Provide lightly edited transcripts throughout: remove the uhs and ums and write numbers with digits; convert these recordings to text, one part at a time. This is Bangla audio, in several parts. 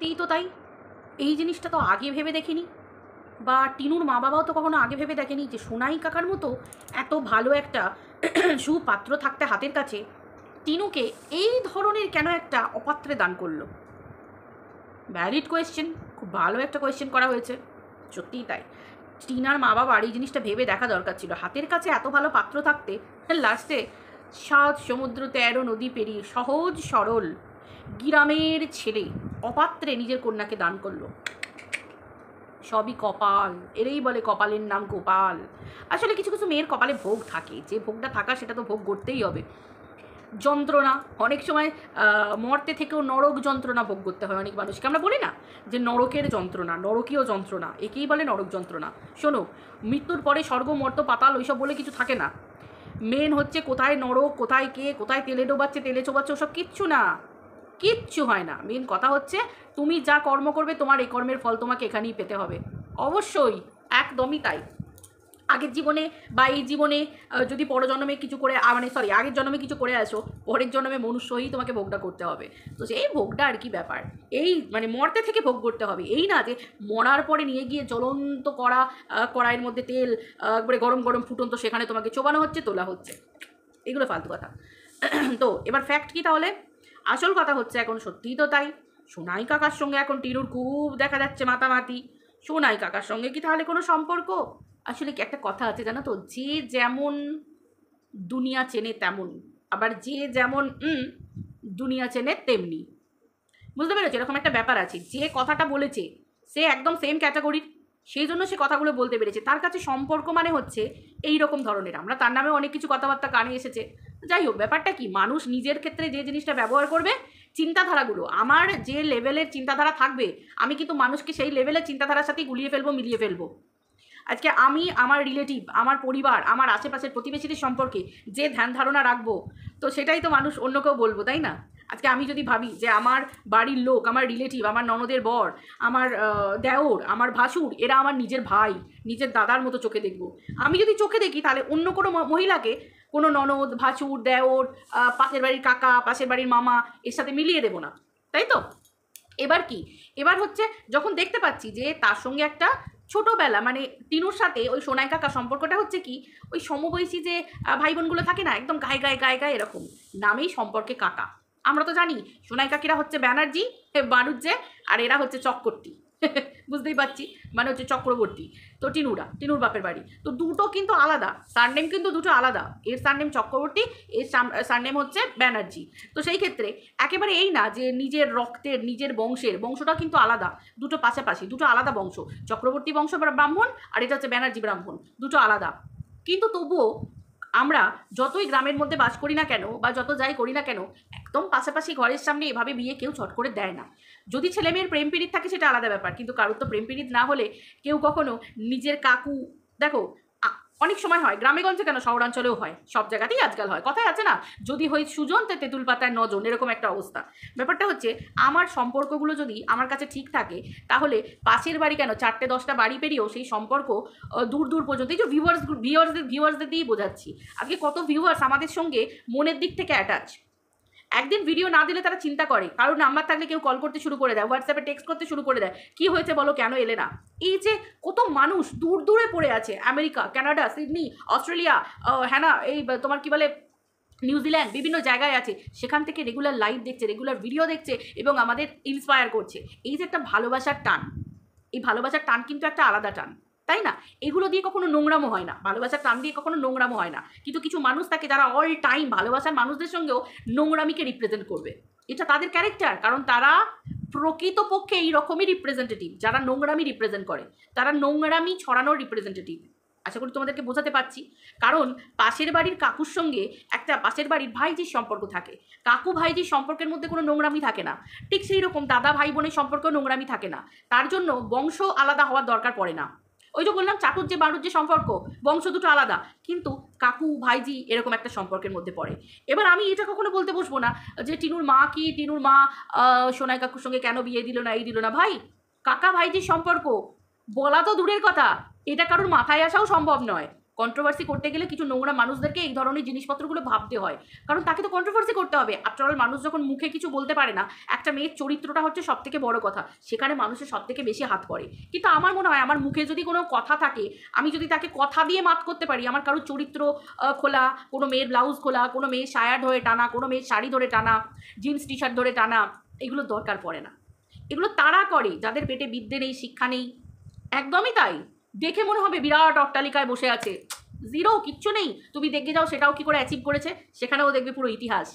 তো তাই, এই জিনিসটা তো আগে ভেবে দেখিনি, বা টিনুর মা বাবাও তো কখনো আগে ভেবে দেখেনি যে সোনাই কাকার মতো এত ভালো একটা সুপাত্র থাকতে হাতের কাছে টিনুকে এই ধরনের কেন একটা অপাত্রে দান করলো। ভ্যালিড কোয়েশ্চেন, খুব ভালো একটা কোয়েশ্চেন করা হয়েছে, সত্যিই তাই। টিনার মা বাবার এই জিনিসটা ভেবে দেখা দরকার ছিল, হাতের কাছে এত ভালো পাত্র থাকতে লাস্টে 7 সমুদ্র 13 নদী পেরিয়ে সহজ সরল গ্রামের ছেলে অপাত্রে নিজের কন্যাকে দান করলো। সবই কপাল, এরেই বলে কপালের নাম গোপাল। আসলে কিছু কিছু মেয়ের কপালে ভোগ থাকে, যে ভোগটা থাকা সেটা তো ভোগ করতেই হবে। যন্ত্রণা, অনেক সময় মর্তে থেকেও নরক যন্ত্রণা ভোগ করতে হয় অনেক মানুষকে। আমরা বলি না যে নরকের যন্ত্রণা, নরকীয় যন্ত্রণা, একেই বলে নরক যন্ত্রণা। শোনো, মৃত্যুর পরে স্বর্গ মর্ত পাতাল ওইসব বলে কিছু থাকে না। মেন হচ্ছে কোথায় নরক, কোথায় কে, কোথায় তেলে ডোবাচ্ছে, তেলে চোবাচ্ছে, ওসব কিচ্ছু না, কিচ্ছু হয় না। মেন কথা হচ্ছে তুমি যা কর্ম করবে তোমার এই কর্মের ফল তোমাকে এখানেই পেতে হবে। অবশ্যই, একদমই তাই। আগের জীবনে বা এই জীবনে যদি পরজন্মে কিছু করে মানে সরি আগের জন্মে কিছু করে আসো, পরের জন্মে মনুষ্য হয়েই তোমাকে ভোগটা করতে হবে। তো সেই ভোগটা আর কি ব্যাপার, এই মানে মরতে থেকে ভোগ করতে হবে, এই না যে মরার পরে নিয়ে গিয়ে জ্বলন্ত করা কড়াইয়ের মধ্যে তেল একবারে গরম গরম ফুটন্ত সেখানে তোমাকে চোবানো হচ্ছে, তোলা হচ্ছে, এগুলো ফালতু কথা। তো এবার ফ্যাক্ট কি তাহলে? আসল কথা হচ্ছে এখন সত্যিই তো তাই, সোনাই কাকার সঙ্গে এখন টিনুর খুব দেখা যাচ্ছে মাতামাতি। সোনাই কাকার সঙ্গে কি তাহলে কোনো সম্পর্ক? আসলে কি একটা কথা আছে জানো তো, যে যেমন দুনিয়া চেনে তেমন, আবার যে যেমন দুনিয়া চেনে তেমনি। বুঝতে পেরেছো? এরকম একটা ব্যাপার আছে, যে কথাটা বলেছে সে একদম সেম ক্যাটাগরির, সেই জন্য সে কথাগুলো বলতে পেরেছে। তার কাছে সম্পর্ক মানে হচ্ছে এই রকম ধরনের, আমরা তার নামে অনেক কিছু কথাবার্তা কানে এসেছে। যাই হোক, ব্যাপারটা কি, মানুষ নিজের ক্ষেত্রে যে জিনিসটা ব্যবহার করবে, চিন্তাধারাগুলো আমার যে লেভেলের চিন্তাধারা থাকবে, আমি কিন্তু মানুষকে সেই লেভেলের চিন্তাধারার সাথেই গুলিয়ে ফেলবো, মিলিয়ে ফেলবো। আজকে আমি আমার রিলেটিভ, আমার পরিবার, আমার আশেপাশের প্রতিবেশীদের সম্পর্কে যে ধ্যান ধারণা রাখবো, তো সেটাই তো মানুষ অন্যকেও বলবো, তাই না? আজকে আমি যদি ভাবি যে আমার বাড়ির লোক, আমার রিলেটিভ, আমার ননদের বর, আমার দেওর, আমার ভাসুর, এরা আমার নিজের ভাই, নিজের দাদার মতো চোখে দেখবো। আমি যদি চোখে দেখি তাহলে অন্য কোনো মহিলাকে, কোনো ননদ, ভাসুর, দেওর, পাশের বাড়ির কাকা, পাশের বাড়ির মামা, এর সাথে মিলিয়ে দেবো না, তাই তো? এবার কি, এবার হচ্ছে যখন দেখতে পাচ্ছি যে তার সঙ্গে একটা ছোটোবেলা মানে টিনুর সাথে ওই সোনাই কাকা সম্পর্কটা হচ্ছে কি, ওই সমবয়সী যে ভাই বোনগুলো থাকে না, একদম গায়ে গায়ে গায়ে গায়ে এরকম, নামেই সম্পর্কে কাকা। আমরা তো জানি সোনাই কাকিরা হচ্ছে ব্যানার্জি, বাণুজ্যে, আর এরা হচ্ছে চক্রবর্তী। বুঝতেই পারছি, মানে হচ্ছে চক্রবর্তী। তো টিনুর বাপের বাড়ি তো দুটো কিন্তু আলাদা, সারনেম কিন্তু দুটো আলাদা, এর সারনেম চক্রবর্তী, এর সারনেম হচ্ছে ব্যানার্জি। তো সেই ক্ষেত্রে একেবারে এই না যে নিজের রক্তের, নিজের বংশটা কিন্তু আলাদা, দুটো পাশাপাশি, দুটো আলাদা বংশ, চক্রবর্তী বংশ ব্রাহ্মণ, আর এটা হচ্ছে ব্যানার্জি ব্রাহ্মণ, দুটো আলাদা। কিন্তু তবুও আমরা যতই গ্রামের মধ্যে বাস করি না কেন, বা যত যাই করি না কেন, একদম পাশাপাশি ঘরের সামনে এভাবে বিয়ে কেউ ছট করে দেয় না। যদি ছেলে মেয়ের প্রেম পীড়িত থাকে সেটা আলাদা ব্যাপার, কিন্তু কারোর তো প্রেম পীড়িত না হলে কেউ কখনো নিজের কাকু, দেখো অনেক সময় হয় গ্রামেগঞ্জে কেন, শহরাঞ্চলেও হয়, সব জায়গাতেই আজকাল হয়, কথায় আছে না, যদি হয় সুজন তে তেঁতুল পাতায় নজন, এরকম একটা অবস্থা। ব্যাপারটা হচ্ছে আমার সম্পর্কগুলো যদি আমার কাছে ঠিক থাকে, তাহলে পাশের বাড়ি কেন 4টে 10টা বাড়ি পেরিয়েও সেই সম্পর্ক দূর দূর পর্যন্ত, এই যে ভিউয়ার্সদের দিয়েই বোঝাচ্ছি, আজকে কত ভিউয়ার্স আমাদের সঙ্গে মনের দিক থেকে অ্যাটাচ। একদিন ভিডিও না দিলে তারা চিন্তা করে, কারোর নাম্বার থাকলে কেউ কল করতে শুরু করে দেয়, হোয়াটসঅ্যাপে টেক্সট করতে শুরু করে দেয়, কি হয়েছে বলো, কেন এলে না? এই যে কত মানুষ দূর দূরে পড়ে আছে, আমেরিকা, কানাডা, সিডনি, অস্ট্রেলিয়া, হ্যাঁ না, এই তোমার কি বলে নিউজিল্যান্ড, বিভিন্ন জায়গায় আছে, সেখান থেকে রেগুলার লাইভ দেখছে, রেগুলার ভিডিও দেখছে এবং আমাদের ইন্সপায়ার করছে। এই যে একটা ভালোবাসার টান, এই ভালোবাসার টান কিন্তু একটা আলাদা টান, তাই না? এগুলো দিয়ে কখনো নোংরামো হয় না, ভালোবাসার টান দিয়ে কখনো নোংরামো হয় না। কিন্তু কিছু মানুষ থাকে যারা অল টাইম ভালোবাসার মানুষদের সঙ্গেও নোংরামিকে রিপ্রেজেন্ট করবে, এটা তাদের ক্যারেক্টার, কারণ তারা প্রকৃতপক্ষে এইরকমই রিপ্রেজেন্টেটিভ, যারা নোংরামি রিপ্রেজেন্ট করে, তারা নোংরামি ছড়ানোর রিপ্রেজেন্টেটিভ। আশা করি তোমাদেরকে বোঝাতে পারছি। কারণ পাশের বাড়ির কাকুর সঙ্গে একটা পাশের বাড়ির ভাইজির সম্পর্ক থাকে, কাকু ভাইজির সম্পর্কের মধ্যে কোনো নোংরামি থাকে না, ঠিক সেই রকম দাদা ভাই বোনের সম্পর্কেও নোংরামি থাকে না, তার জন্য বংশ আলাদা হওয়ার দরকার পড়ে না। ওই যে বললাম চাটুর যে বাড়ুর যে সম্পর্ক, বংশ দুটো আলাদা, কিন্তু কাকু ভাইজি এরকম একটা সম্পর্কের মধ্যে পড়ে। এবার আমি এটা কখনো বলতে বসবো না যে টিনুর মা কি, টিনুর মা সোনাই কাকুর সঙ্গে কেন বিয়ে দিল না, এই দিল না। ভাই, কাকা ভাইজির সম্পর্ক বলা তো দূরের কথা, এটা কারোর মাথায় আসাও সম্ভব নয়। কন্ট্রোভার্সি করতে গেলে কিছু নোংরা মানুষদেরকে এই ধরনের জিনিসপত্রগুলো ভাবতে হয়, কারণ তাকে তো কন্ট্রোভার্সি করতে হবে। আফটারঅল মানুষ যখন মুখে কিছু বলতে পারে না, একটা মেয়ের চরিত্রটা হচ্ছে সব থেকে বড় কথা, সেখানে মানুষের সব থেকে বেশি হাত পড়ে। কিন্তু আমার মনে হয় আমার মুখে যদি কোনো কথা থাকে, আমি যদি তাকে কথা দিয়ে মাত করতে পারি, আমার কারোর চরিত্র খোলা, কোনো মেয়ের ব্লাউজ খোলা, কোনো মেয়ের সায়া ধরে টানা, কোনো মেয়ের শাড়ি ধরে টানা, জিন্স টি শার্ট ধরে টানা, এগুলো দরকার পড়ে না। এগুলো তারা করে যাদের পেটে বিদ্যে নেই, শিক্ষা নেই। একদমই তাই। দেখে মনে হবে বিরাট অট্টালিকায় বসে আছে, জিরো, কিচ্ছু নেই। তুমি দেখে যাও সেটাও কি করে অ্যাচিভ করেছে, সেখানেও দেখবে পুরো ইতিহাস।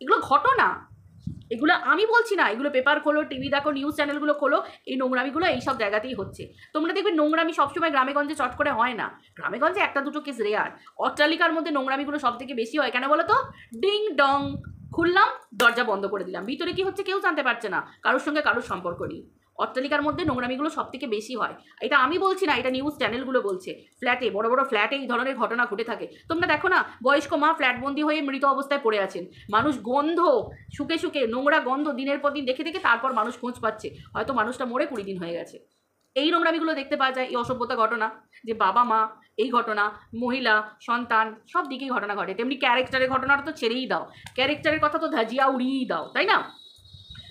এগুলো ঘটনা, এগুলো আমি বলছি না। এগুলো পেপার খোলো, টিভি দেখো, নিউজ চ্যানেলগুলো খোলো, এই নোংরামিগুলো এইসব জায়গাতেই হচ্ছে। তোমরা দেখবে নোংরামি সবসময় গ্রামেগঞ্জে চট করে হয় না। গ্রামেগঞ্জে একটা দুটো কেস রেয়ার। অট্টালিকার মধ্যে নোংরামিগুলো সব থেকে বেশি হয়। কেন বলো তো? ডিং ডং, খুললাম, দরজা বন্ধ করে দিলাম, ভিতরে কি হচ্ছে কেউ জানতে পারছে না, কারোর সঙ্গে কারোর সম্পর্ক নেই। অট্টালিকার মধ্যে নোংরামিগুলো সব থেকে বেশি হয়। এটা আমি বলছি না, এটা নিউজ চ্যানেলগুলো বলছে। ফ্ল্যাটে, বড় বড় ফ্ল্যাটে এই ধরনের ঘটনা ঘটে থাকে। তোমরা দেখো না, বয়স্ক মা ফ্ল্যাটবন্দি হয়ে মৃত অবস্থায় পড়ে আছেন, মানুষ গন্ধ শুকে শুকে, নোংরা গন্ধ দিনের পর দিন দেখে দেখে তারপর মানুষ খোঁজ পাচ্ছে, হয়তো মানুষটা মরে 20 দিন হয়ে গেছে। এই নোংরামিগুলো দেখতে পাওয়া যায়, এই অসভ্যতা ঘটনা, যে বাবা মা, এই ঘটনা, মহিলা, সন্তান, সব দিকেই ঘটনা ঘটে। তেমনি ক্যারেক্টারের ঘটনাটা তো ছেড়েই দাও, ক্যারেক্টারের কথা তো ধাজিয়া উড়িয়েই দাও, তাই না?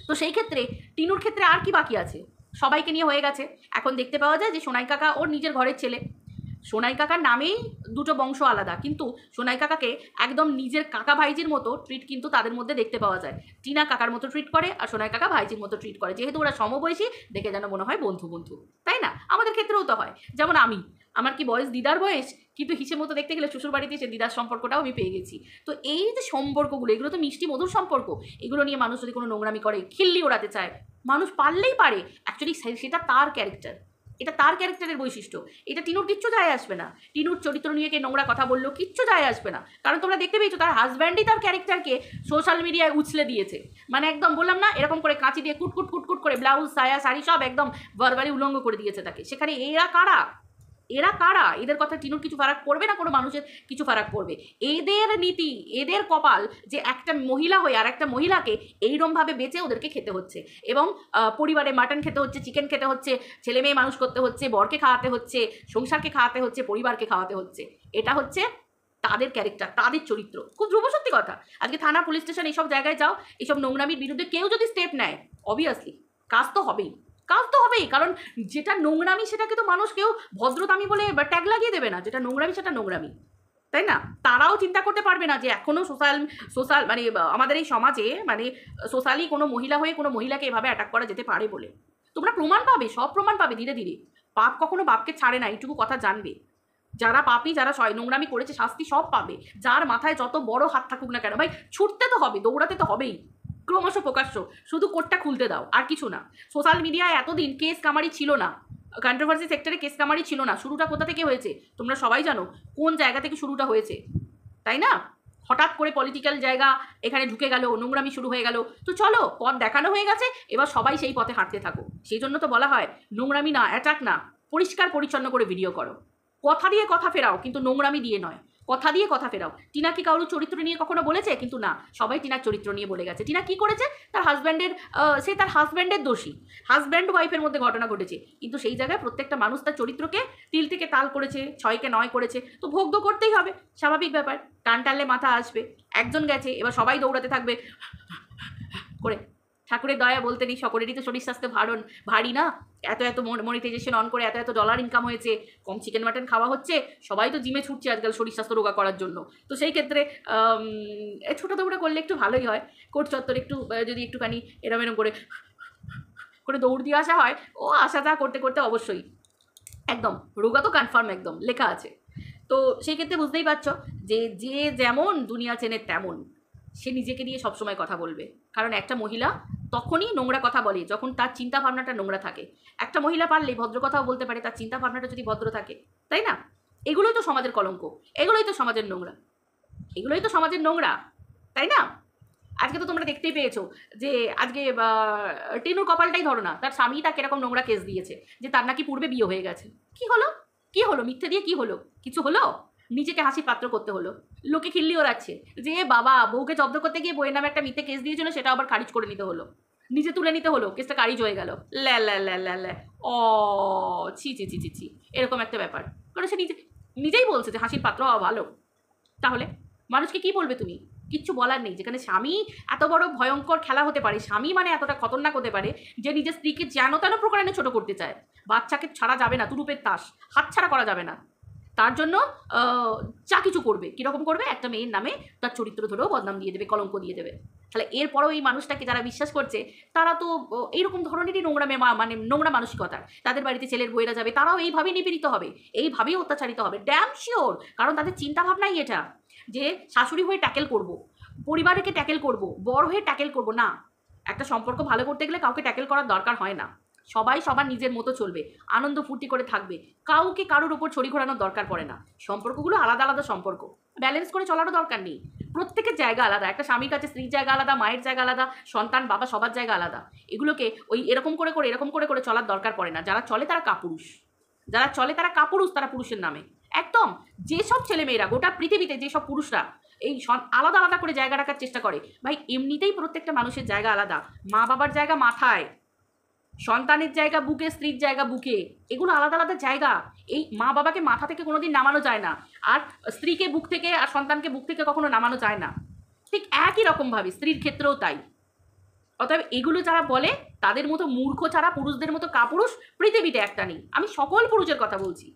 তো সেই ক্ষেত্রে টিনুর ক্ষেত্রে আর কি বাকি আছে? সবাইকে নিয়ে হয়ে গেছে। এখন দেখতে পাওয়া যায় যে সোনাই কাকা ওর নিজের ঘরের ছেলে। সোনাই কাকার নামেই দুটো বংশ আলাদা, কিন্তু সোনাই কাকাকে একদম নিজের কাকা ভাইজির মতো ট্রিট কিন্তু তাদের মধ্যে দেখতে পাওয়া যায়। টিনা কাকার মতো ট্রিট করে, আর সোনাই কাকা ভাইজির মতো ট্রিট করে, যেহেতু ওরা সমবয়সী, দেখে যেন মনে হয় বন্ধু বন্ধু, তাই না? আমাদের ক্ষেত্রেও তো হয়। যেমন আমার কি বয়স দিদার বয়স, কিন্তু হিসেব মতো দেখতে গেলে শ্বশুর বাড়িতে এসে দিদার সম্পর্কটাও আমি পেয়ে গেছি। তো এই যে সম্পর্কগুলো, এগুলো তো মিষ্টি মধুর সম্পর্ক। এগুলো নিয়ে মানুষ যদি কোনো নোংরামি করে, খিল্লি ওড়াতে চায়, মানুষ পারলেই পারে। অ্যাকচুয়ালি সেটা তার ক্যারেক্টার, এটা তার ক্যারেক্টারের বৈশিষ্ট্য। এটা টিনুর কিচ্ছু যায় আসবে না। টিনুর চরিত্র নিয়ে কে নোংরা কথা বললো, কিচ্ছু যায় আসবে না। কারণ তোমরা দেখতে পেয়েছো তার হাজব্যান্ডই তার ক্যারেক্টারকে সোশ্যাল মিডিয়ায় উছলে দিয়েছে। মানে একদম বললাম না, এরকম করে কাঁচি দিয়ে কুটকুট কুটকুট করে ব্লাউজ, সায়া, শাড়ি সব একদম ভার্বালি উলঙ্গ করে দিয়েছে তাকে। সেখানে এরা কারা? এরা কারা? এদের কথা টিনুর কিছু ফারাক পড়বে না, কোনো মানুষের কিছু ফারাক পড়বে। এদের নীতি, এদের কপাল যে একটা মহিলা হয়ে আর একটা মহিলাকে এইরমভাবে বেঁচে ওদেরকে খেতে হচ্ছে, এবং পরিবারে মাটন খেতে হচ্ছে, চিকেন খেতে হচ্ছে, ছেলে মেয়ে মানুষ করতে হচ্ছে, বরকে খাওয়াতে হচ্ছে, সংসারকে খাওয়াতে হচ্ছে, পরিবারকে খাওয়াতে হচ্ছে। এটা হচ্ছে তাদের ক্যারেক্টার, তাদের চরিত্র। খুব ধ্রুব সত্যি কথা। আজকে থানা, পুলিশ স্টেশন, এইসব জায়গায় যাও, এইসব নোংরামির বিরুদ্ধে কেউ যদি স্টেপ নেয়, অবভিয়াসলি কাজ তো হবেই, কাজ তো হবেই। কারণ যেটা নোংরামি সেটাকে তো মানুষ কেউ ভদ্রতামি বলে ট্যাগ লাগিয়ে দেবে না। যেটা নোংরামি সেটা নোংরামি, তাই না? তারাও চিন্তা করতে পারবে না যে এখনও সোশ্যাল মানে আমাদের এই সমাজে মানে সোশ্যালি কোনো মহিলা হয়ে কোনো মহিলাকে এভাবে অ্যাটাক করা যেতে পারে বলে। তোমরা প্রমাণ পাবে, সব প্রমাণ পাবে ধীরে ধীরে। পাপ কখনো বাপকে ছাড়ে না, এইটুকু কথা জানবে। যারা পাপি, যারা নোংরামি করেছে, শাস্তি সব পাবে। যার মাথায় যত বড় হাত থাকুক না কেন, ভাই ছুটতে তো হবে, দৌড়াতে তো হবেই। ক্রমশ প্রকাশ্য, শুধু কোটটা খুলতে দাও, আর কিছু না। সোশ্যাল মিডিয়ায় এতদিন কেস কামারি ছিল না, কন্ট্রোভার্সি সেক্টরে কেস কামারি ছিল না। শুরুটা কোথা থেকে হয়েছে তোমরা সবাই জানো, কোন জায়গা থেকে শুরুটা হয়েছে, তাই না? হঠাৎ করে পলিটিক্যাল জায়গা এখানে ঢুকে গেল, নোংরামি শুরু হয়ে গেল। তো চলো, পথ দেখানো হয়ে গেছে, এবার সবাই সেই পথে হাঁটতে থাকো। সেই জন্য তো বলা হয় নোংরামি না, অ্যাটাক না, পরিষ্কার পরিচ্ছন্ন করে ভিডিও করো। কথা দিয়ে কথা ফেরাও, কিন্তু নোংরামি দিয়ে নয়। কথা দিয়ে কথা ফেরাও। টিনা কি কারোর চরিত্র নিয়ে কখনো বলেছে? কিন্তু না, সবাই টিনার চরিত্র নিয়ে বলে গেছে। টিনা কি করেছে? তার হাজব্যান্ডের দোষী, হাজব্যান্ড ওয়াইফের মধ্যে ঘটনা ঘটেছে, কিন্তু সেই জায়গায় প্রত্যেকটা মানুষ তার চরিত্রকে তিল থেকে তাল করেছে, 6কে 9 করেছে। তো ভোগ তো করতেই হবে, স্বাভাবিক ব্যাপার। টান টানলে মাথা আসবে। একজন গেছে, এবার সবাই দৌড়াতে থাকবে করে। ঠাকুরের দয়া বলতে নেই, সকলেরই তো শরীর স্বাস্থ্য ভারী না। এত মনিটাইজেশন অন করে এত ডলার ইনকাম হয়েছে, কম চিকেন মাটন খাওয়া হচ্ছে, সবাই তো জিমে ছুটছে আজকাল শরীর স্বাস্থ্য রোগা করার জন্য। তো সেই ক্ষেত্রে ছোটো দৌড়া করলে একটু ভালোই হয়। কোর্ট চত্বর একটু যদি একটুখানি এরম করে দৌড় দিয়ে আসা হয়, ও আসা যা করতে করতে অবশ্যই একদম রোগা তো কনফার্ম, একদম লেখা আছে। তো সেই ক্ষেত্রে বুঝতেই পারছ যে যে যেমন দুনিয়া চেনে তেমন, সে নিজেকে নিয়ে সবসময় কথা বলবে। কারণ একটা মহিলা তখনই নোংরা কথা বলে যখন তার চিন্তা ভাবনাটা নোংরা থাকে। একটা মহিলা পারলেই ভদ্র কথাও বলতে পারে, তার চিন্তা ভাবনাটা যদি ভদ্র থাকে, তাই না? এগুলোই তো সমাজের কলঙ্ক, এগুলোই তো সমাজের নোংরা, এগুলোই তো সমাজের নোংরা, তাই না? আজকে তো তোমরা দেখতেই পেয়েছো যে আজকে টিনুর কপালটাই ধরো না, তার স্বামী তাকে এরকম নোংরা কেস দিয়েছে যে তার নাকি পূর্বে বিয়ে হয়ে গেছে। কি হলো? কি হলো? মিথ্যে দিয়ে কি হলো? কিছু হলো? নিজেকে হাসির পাত্র করতে হলো। লোকে খিল্লিও রাখছে যে বাবা, বউকে জব্দ করতে গিয়ে বইয়ের নামে একটা মিথ্যে কেস দিয়েছিল, সেটা আবার খারিজ করে নিতে হলো, নিজে তুলে নিতে হলো, কেসটা খারিজ হয়ে গেল। ল্যা ল্যা ল্যা ল্যা ল্যা, ও ছি ছি ছি ছি ছি, এরকম একটা ব্যাপার। কারণ সে নিজে নিজেই বলছে যে হাসির পাত্র হওয়া ভালো। তাহলে মানুষকে কি বলবে তুমি? কিচ্ছু বলার নেই। যেখানে স্বামী এত বড় ভয়ঙ্কর খেলা হতে পারে, স্বামী মানে এতটা খতরনাক হতে পারে যে নিজের স্ত্রীকে যেন তেন প্রকারে ছোট করতে চায়। বাচ্চাকে ছাড়া যাবে না, তুরুপের তাস হাত ছাড়া করা যাবে না। তার জন্য যা কিছু করবে। কীরকম করবে? একটা মেয়ের নামে তার চরিত্র ধরেও বদনাম দিয়ে দেবে, কলঙ্ক দিয়ে দেবে। তাহলে এরপরও এই মানুষটাকে যারা বিশ্বাস করছে তারা তো এইরকম ধরনেরই মানে নোংরা মানসিকতার। তাদের বাড়িতে ছেলের বইয়েরা যাবে, তারাও এইভাবেই নিপীড়িত হবে, এইভাবেই অত্যাচারিত হবে, ড্যাম শিওর। কারণ তাদের চিন্তাভাবনাই এটা যে শাশুড়ি হয়ে ট্যাকেল করব, পরিবারকে ট্যাকেল করব, বড় হয়ে ট্যাকেল করব না। একটা সম্পর্ক ভালো করতে গেলে কাউকে ট্যাকেল করার দরকার হয় না। সবাই সবার নিজের মতো চলবে, আনন্দ ফুর্তি করে থাকবে, কাউকে কারোর উপর ছড়ি ঘোরানোর দরকার পড়ে না। সম্পর্কগুলো আলাদা আলাদা সম্পর্ক, ব্যালেন্স করে চলারও দরকার নেই। প্রত্যেকের জায়গা আলাদা, একটা স্বামীর কাছে স্ত্রীর জায়গা আলাদা, মায়ের জায়গা আলাদা, সন্তান বাবা সবার জায়গা আলাদা। এগুলোকে ওই এরকম করে চলার দরকার পড়ে না। যারা চলে তারা কাপুরুষ, যারা চলে তারা কাপুরুষ, তারা পুরুষের নামে একদম। যেসব ছেলেমেয়েরা গোটা পৃথিবীতে, যেসব পুরুষরা এই আলাদা আলাদা করে জায়গা রাখার চেষ্টা করে, ভাই এমনিতেই প্রত্যেকটা মানুষের জায়গা আলাদা। মা বাবার জায়গা মাথায়, সন্তানের জায়গা বুকে, স্ত্রীর জায়গা বুকে, এগুলো আলাদা আলাদা জায়গা। এই মা বাবাকে মাথা থেকে কোনোদিন নামানো যায় না, আর স্ত্রীকে বুক থেকে আর সন্তানকে বুক থেকে কখনো নামানো যায় না। ঠিক একই রকমভাবে স্ত্রীর ক্ষেত্রেও তাই। অতএব এগুলো যারা বলে তাদের মতো মূর্খ ছাড়া পুরুষদের মতো কাপুরুষ পৃথিবীতে একটা নেই। আমি সকল পুরুষের কথা বলছি,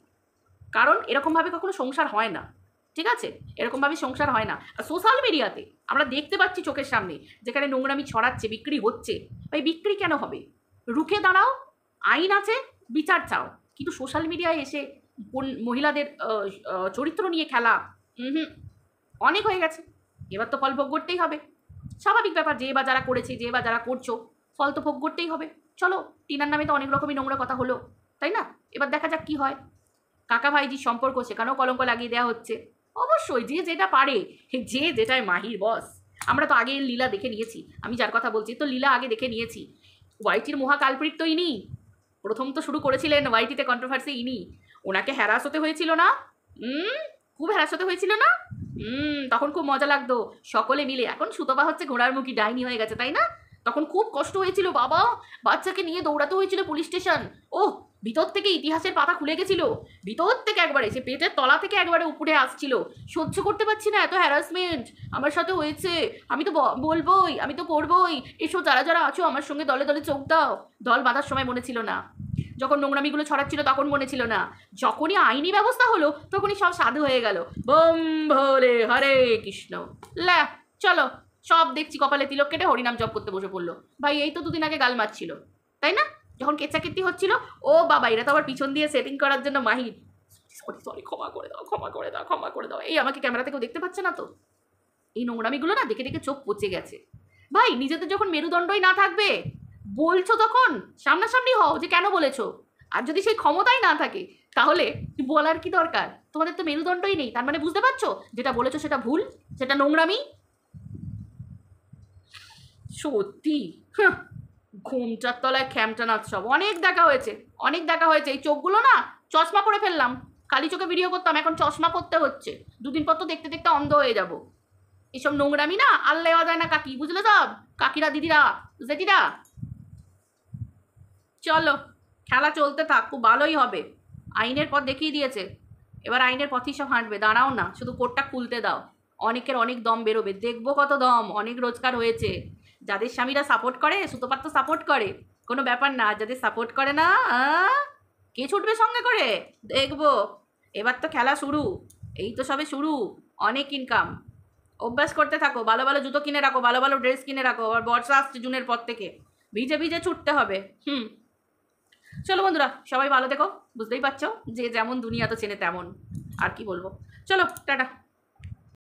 কারণ এরকমভাবে কখনো সংসার হয় না। ঠিক আছে, এরকমভাবে সংসার হয় না। আর সোশ্যাল মিডিয়াতে আমরা দেখতে পাচ্ছি চোখের সামনে, যেখানে নোংরামি ছড়াচ্ছে, বিক্রি হচ্ছে। ভাই বিক্রি কেন হবে? রুখে দাঁড়াও, আইন আছে, বিচার চাও। কিন্তু সোশ্যাল মিডিয়ায় এসে মহিলাদের চরিত্র নিয়ে খেলা অনেক হয়ে গেছে। এবার তো ফল ভোগ করতেই হবে, স্বাভাবিক ব্যাপার। যে বা যারা করেছে, যে বা যারা করছো, ফল তো ভোগ করতেই হবে। চলো, টিনার নামে তো অনেক রকমই নোংরা কথা হলো, তাই না? এবার দেখা যাক কি হয়। কাকা ভাইজির সম্পর্ক, সেখানেও কলঙ্ক লাগিয়ে দেওয়া হচ্ছে। অবশ্যই যে যেটা পারে, যে যেটায় মাহির বস। আমরা তো আগে লীলা দেখে নিয়েছি, আমি যার কথা বলছি তো লীলা আগে দেখে নিয়েছি। ওয়াইটির মহাকালপ্রিট তো ইনি, প্রথম তো শুরু করেছিলেন ওয়াইটিতে কন্ট্রোভার্সি ইনি। ওনাকে হ্যারাস হতে হয়েছিল না? খুব হ্যারাস হতে হয়েছিল না? তখন খুব মজা লাগতো সকলে মিলে। এখন সুতপা হচ্ছে ঘোড়ার মুখী ডাইনি হয়ে গেছে, তাই না? তখন খুব কষ্ট হয়েছিল বাবা, বাচ্চাকে নিয়ে দৌড়াতে হয়েছিল পুলিশ স্টেশন। ওহ, ভিতর থেকে ইতিহাসের পাতা খুলে গেছিল, ভিতর থেকে একবারে সে পেটের তলা থেকে একবারে উপরে আসছিল। সহ্য করতে পারছি না এত হ্যারাসমেন্ট আমার সাথে হয়েছে, আমি তো বলবোই, আমি তো করবোই। এসব যারা যারা আছো আমার সঙ্গে দলে দলে চোখ দাও। দল বাঁধার সময় মনে ছিল না, যখন নোংরামিগুলো ছড়াচ্ছিল তখন মনে ছিল না, যখনই আইনি ব্যবস্থা হলো তখনই সব সাধু হয়ে গেল। বোম ভোলে হরে কৃষ্ণ, লা চলো সব দেখছি কপালে তিলক কেটে হরিনাম জপ করতে বসে পড়লো। ভাই এই তো দুদিন আগে গাল মারছিল, তাই না? যখন কেচ্চাকেট্টি হচ্ছিল, ও বাবা এরা তো আবার পিছন দিয়ে সেটিং করার জন্য মাহির। সরি সরি, ক্ষমা করে দাও, ক্ষমা করে দাও, ক্ষমা করে দাও। এই আমাকে ক্যামেরা থেকেও দেখতে পাচ্ছে না তো? এই নোংরামিগুলো না দেখে দেখে চোখ পচে গেছে। ভাই নিজেদের যখন মেরুদণ্ডই না থাকবে, বলছো তখন সামনাসামনি হও যে কেন বলেছো। আর যদি সেই ক্ষমতাই না থাকে তাহলে বলার কি দরকার? তোমাদের তো মেরুদণ্ডই নেই, তার মানে বুঝতে পারছো যেটা বলেছো সেটা ভুল, সেটা নোংরামি। সত্যি ঘুমটার তলায় খ্যামটা নাচ সব অনেক দেখা হয়েছে, অনেক দেখা হয়েছে। এই চোখগুলো না চশমা পরে ফেললাম, খালি চোখে ভিডিও করতাম, এখন চশমা পরতে হচ্ছে। দুদিন পর তো দেখতে দেখতে অন্ধ হয়ে যাব। এসব নোংরামি না আর লেওয়া যায় না কাকি, বুঝলে? সব কাকিরা, দিদিরা, জেঠিরা, চলো খেলা চলতে থাক, খুব ভালোই হবে। আইনের পথ দেখিয়ে দিয়েছে, এবার আইনের পথেই সব হাঁটবে। দাঁড়াও না, শুধু কোর্টটা খুলতে দাও। অনেকের অনেক দম বেরোবে, দেখবো কত দম। অনেক রোজগার হয়েছে। যাদের স্বামীরা সাপোর্ট করে, সুতোপাত তো সাপোর্ট করে, কোনো ব্যাপার না। যাদের সাপোর্ট করে না, কে ছুটবে সঙ্গে করে দেখবো। এবার তো খেলা শুরু, এই তো সবে শুরু। অনেক ইনকাম, অভ্যাস করতে থাকো। ভালো ভালো জুতো কিনে রাখো, ভালো ভালো ড্রেস কিনে রাখো। আর বর্ষা আসছে জুনের পর থেকে, ভিজে ভিজে ছুটতে হবে। চলো বন্ধুরা, সবাই ভালো দেখো। বুঝতেই পারছো যে যেমন দুনিয়া তো চেনে তেমন। আর কি বলবো, চলো টাটা।